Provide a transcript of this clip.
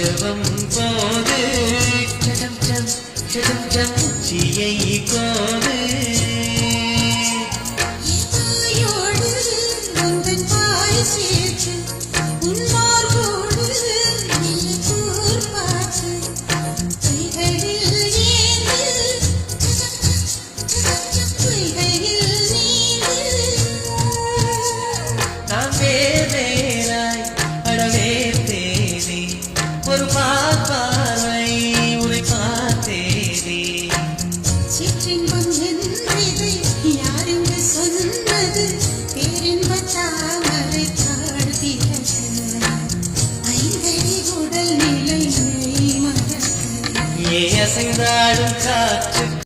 ஜபம் போது ஜடம் ஜம் ஜடம் ஜம் உச்சியை கோது ஒரு பார்வை உரை பார்த்தேனே சிற்றின்பம் என்றது யாருங்க சொன்னது பேரின்ப தாமரை காடுகிறது ஐந்தடி உடல் நிலை மறக்க அசைந்தாடும் காற்று